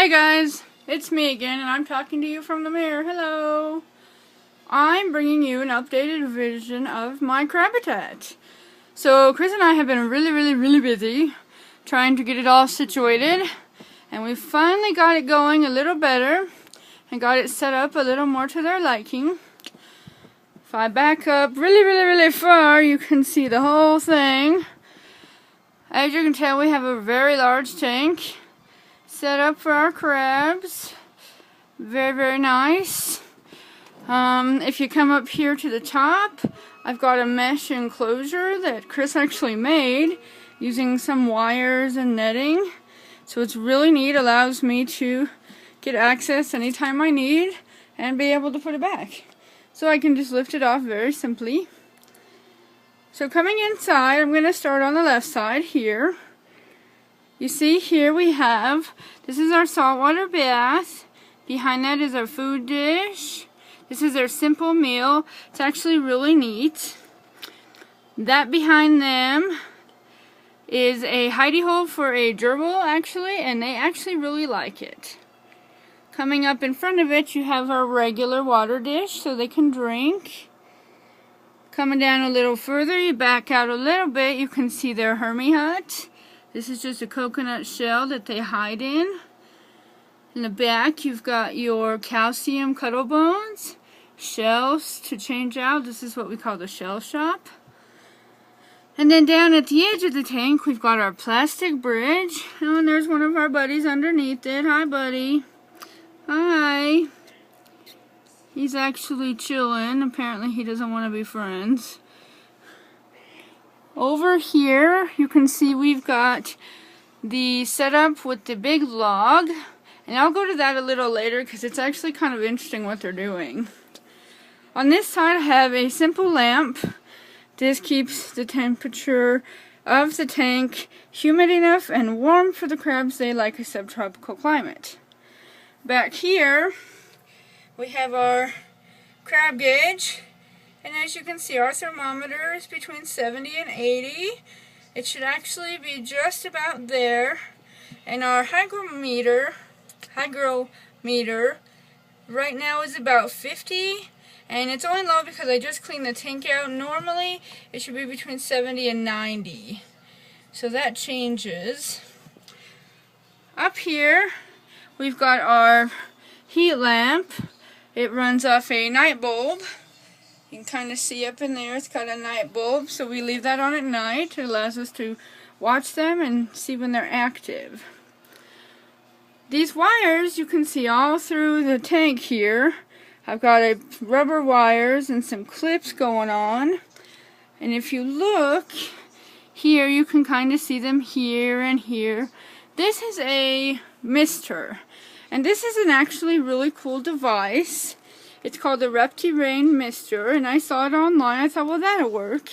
Hey guys, it's me again, and I'm talking to you from the mirror. Hello. I'm bringing you an updated version of my crabitat. So Chris and I have been really busy trying to get it all situated, and we finally got it going a little better and got it set up a little more to their liking. If I back up really far, you can see the whole thing. As you can tell, we have a very large tank set up for our crabs. Very nice. If you come up here to the top, I've got a mesh enclosure that Chris actually made using some wires and netting. So it's really neat, allows me to get access anytime I need and be able to put it back. So I can just lift it off very simply. So coming inside, I'm going to start on the left side here. You see here we have, this is our saltwater bath. Behind that is our food dish. This is our simple meal. It's actually really neat. That behind them is a hidey hole for a gerbil actually, and they actually really like it. Coming up in front of it, you have our regular water dish so they can drink. Coming down a little further, you back out a little bit, you can see their Hermie hut. This is just a coconut shell that they hide in. In the back, you've got your calcium cuddle bones, shells to change out. This is what we call the shell shop. And then down at the edge of the tank, we've got our plastic bridge. Oh, and there's one of our buddies underneath it. Hi, buddy. Hi. He's actually chilling. Apparently, he doesn't want to be friends. Over here, you can see we've got the setup with the big log. And I'll go to that a little later because it's actually kind of interesting what they're doing. On this side, I have a simple lamp. This keeps the temperature of the tank humid enough and warm for the crabs. They like a subtropical climate. Back here, we have our crab gauge. And as you can see, our thermometer is between 70 and 80. It should actually be just about there. And our hygrometer right now is about 50. And it's only low because I just cleaned the tank out. Normally, it should be between 70 and 90. So that changes. Up here, we've got our heat lamp. It runs off a night bulb. You can kind of see up in there, it's got a night bulb, so we leave that on at night. It allows us to watch them and see when they're active. These wires you can see all through the tank here. I've got a rubber wires and some clips going on. And if you look here, you can kind of see them here and here. This is a mister. And this is an actually really cool device. It's called the ReptiRain Mister, and I saw it online. I thought, well, that'll work.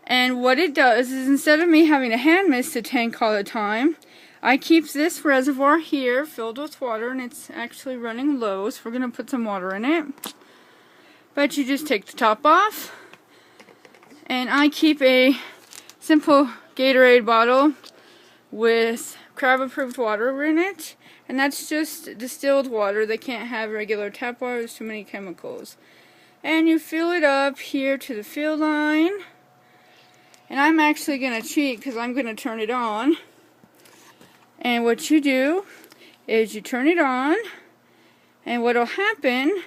And what it does is, instead of me having to hand mist the tank all the time, I keep this reservoir here filled with water, and it's actually running low, so we're going to put some water in it. But you just take the top off, and I keep a simple Gatorade bottle with crab-approved water in it. And that's just distilled water. They can't have regular tap water. There's too many chemicals. And you fill it up here to the fill line. And I'm actually going to cheat because I'm going to turn it on. And what you do is you turn it on. And what will happen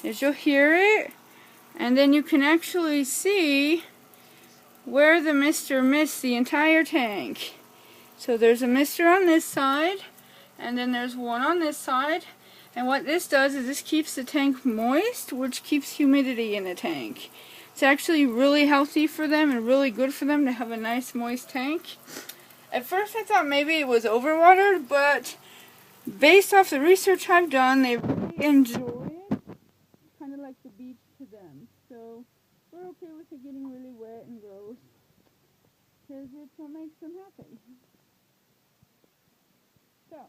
is you'll hear it. And then you can actually see where the mister missed the entire tank. So there's a mister on this side, and then there's one on this side. And what this does is this keeps the tank moist, which keeps humidity in the tank. It's actually really healthy for them and really good for them to have a nice moist tank. At first I thought maybe it was overwatered, but based off the research I've done, they really enjoy it. It's kind of like the beach to them. So we're okay with it getting really wet and gross, because it's what makes them happy. So,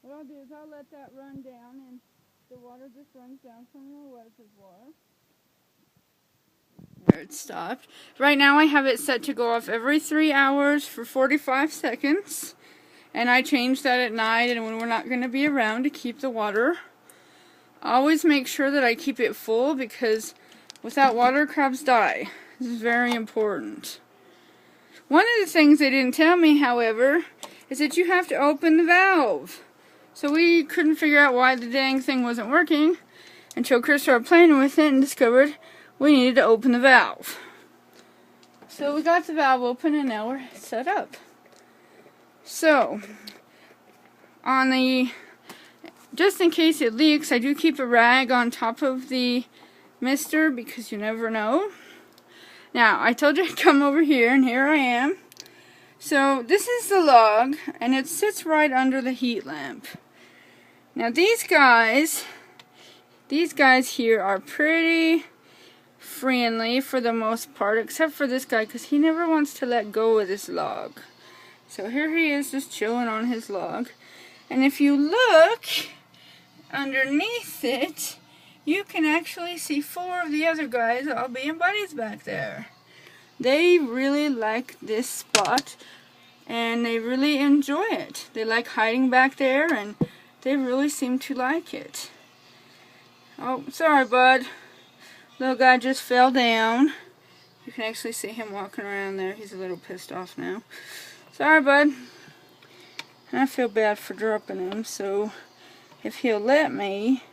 what I'll do is I'll let that run down, and the water just runs down from the reservoir. There, it stopped. Right now I have it set to go off every 3 hours for 45 seconds. And I change that at night and when we're not going to be around to keep the water. I always make sure that I keep it full because without water, crabs die. This is very important. One of the things they didn't tell me, however, is that you have to open the valve. So we couldn't figure out why the dang thing wasn't working until Chris started playing with it and discovered we needed to open the valve. So we got the valve open and now we're set up. So, just in case it leaks, I do keep a rag on top of the mister because you never know. Now, I told you to come over here, and here I am. So, this is the log, and it sits right under the heat lamp. Now, these guys here are pretty friendly for the most part, except for this guy, because he never wants to let go of this log. So, here he is just chilling on his log. And if you look underneath it, you can actually see 4 of the other guys all being buddies back there. They really like this spot and they really enjoy it. They like hiding back there and they really seem to like it. Oh, sorry bud. Little guy just fell down. You can actually see him walking around there. He's a little pissed off now. Sorry bud. I feel bad for dropping him, so if he'll let me,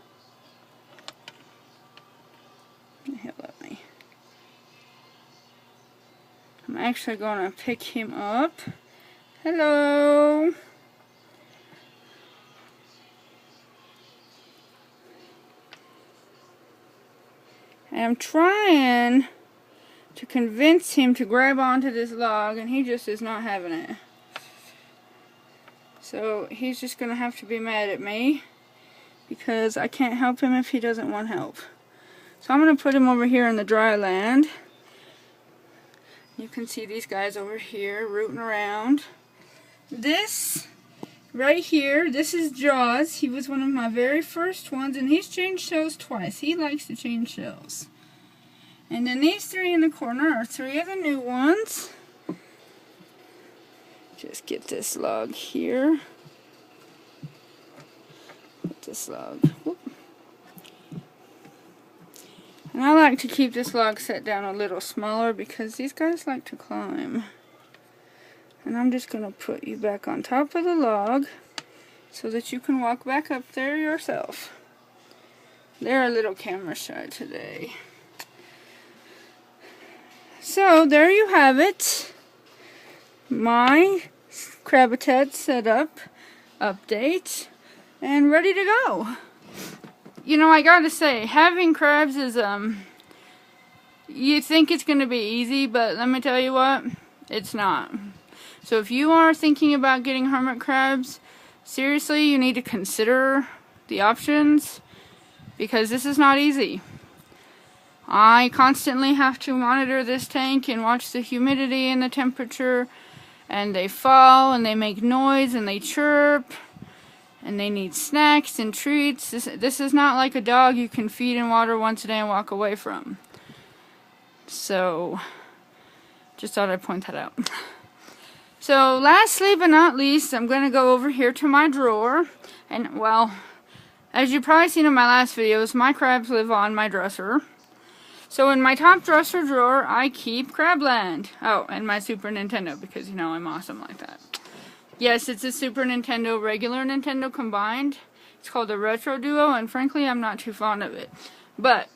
I'm actually going to pick him up. Hello. I'm trying to convince him to grab onto this log, and he just is not having it. So he's just going to have to be mad at me because I can't help him if he doesn't want help. So I'm going to put him over here in the dry land. You can see these guys over here rooting around. This right here, this is Jaws. He was one of my very first ones, and he's changed shells twice. He likes to change shells. And then these 3 in the corner are 3 of the new ones. Just get this log here. Get this log. Whoop. And I like to keep this log set down a little smaller because these guys like to climb. And I'm just going to put you back on top of the log so that you can walk back up there yourself. They're a little camera shy today. So there you have it. My crabitat setup update and ready to go. You know, I gotta say, having crabs is you think it's gonna be easy, but let me tell you what, it's not. So if you are thinking about getting hermit crabs, seriously, you need to consider the options because this is not easy. I constantly have to monitor this tank and watch the humidity and the temperature, and they fall and they make noise and they chirp and they need snacks and treats. This is not like a dog you can feed and water once a day and walk away from. So just thought I'd point that out. So lastly but not least, I'm going to go over here to my drawer, and well, as you've probably seen in my last videos, my crabs live on my dresser. So in my top dresser drawer, I keep Crabland. Oh, and my Super Nintendo, because you know I'm awesome like that. Yes, it's a Super Nintendo, regular Nintendo combined. It's called the Retro Duo, and frankly, I'm not too fond of it. But,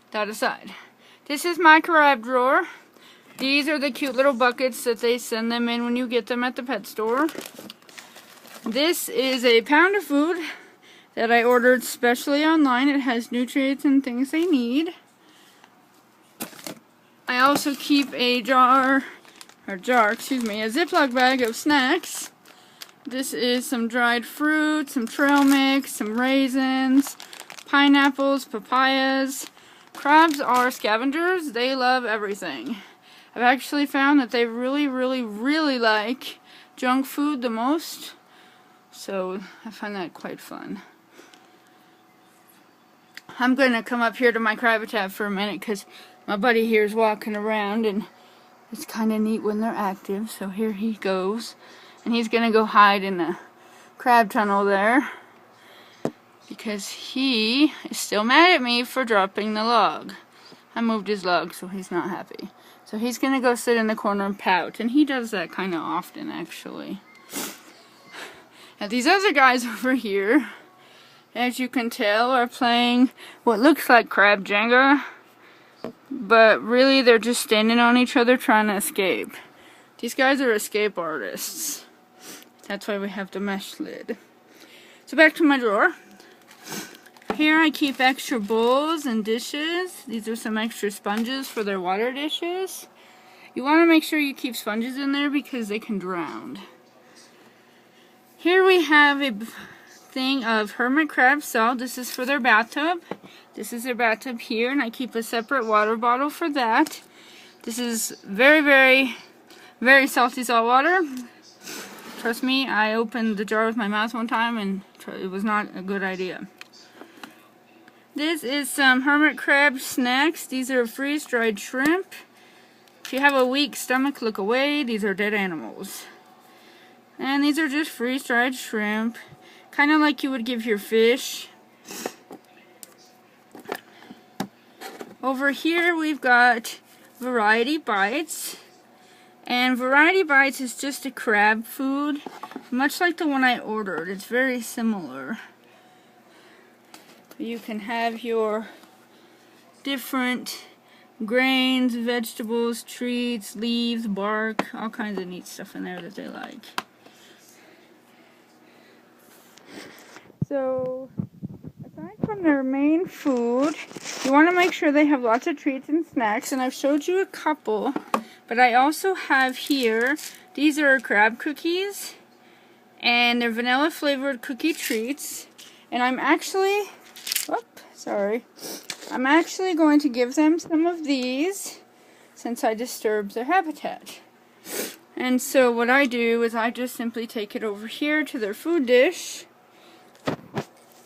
that aside, this is my crab drawer. These are the cute little buckets that they send them in when you get them at the pet store. This is a pound of food that I ordered specially online. It has nutrients and things they need. I also keep a a Ziploc bag of snacks. This is some dried fruit, some trail mix, some raisins, pineapples, papayas. Crabs are scavengers. They love everything. I've actually found that they really, really, really like junk food the most. So I find that quite fun. I'm going to come up here to my crabitat for a minute because my buddy here is walking around and It's kind of neat when they're active. So here he goes. And he's going to go hide in the crab tunnel there. Because he is still mad at me for dropping the log. I moved his log, so he's not happy. So he's going to go sit in the corner and pout. And he does that kind of often, actually. Now these other guys over here, as you can tell, are playing what looks like crab Jenga. But really, they're just standing on each other trying to escape. These guys are escape artists. That's why we have the mesh lid. So back to my drawer. Here I keep extra bowls and dishes. These are some extra sponges for their water dishes. You want to make sure you keep sponges in there because they can drown. Here we have a thing of hermit crab salt. This is for their bathtub. This is their bathtub here, and I keep a separate water bottle for that. This is very, very, very salty salt water. Trust me, I opened the jar with my mouth one time and it was not a good idea. This is some hermit crab snacks. These are freeze-dried shrimp. If you have a weak stomach, look away. These are dead animals. And these are just freeze-dried shrimp. Kind of like you would give your fish. Over here we've got Variety Bites. And Variety Bites is just a crab food. Much like the one I ordered. It's very similar. You can have your different grains, vegetables, treats, leaves, bark, all kinds of neat stuff in there that they like. So, aside from their main food, you want to make sure they have lots of treats and snacks, and I've showed you a couple, but I also have here, these are crab cookies, and they're vanilla flavored cookie treats, and I'm actually going to give them some of these since I disturbed their habitat. And so what I do is I just simply take it over here to their food dish.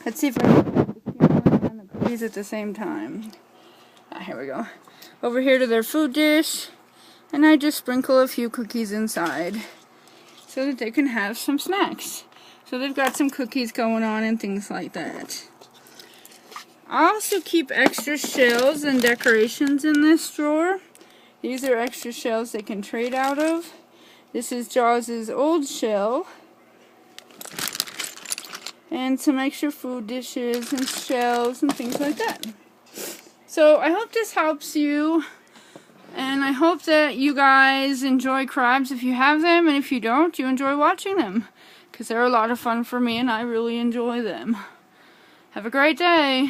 Let's see if I can get the camera and the cookies at the same time. Here we go. Over here to their food dish, and I just sprinkle a few cookies inside so that they can have some snacks. So they've got some cookies going on and things like that. I also keep extra shells and decorations in this drawer. These are extra shells they can trade out of. This is Jaws' old shell. And some extra food dishes and shells and things like that. So I hope this helps you. And I hope that you guys enjoy crabs if you have them. And if you don't, you enjoy watching them. Because they're a lot of fun for me and I really enjoy them. Have a great day.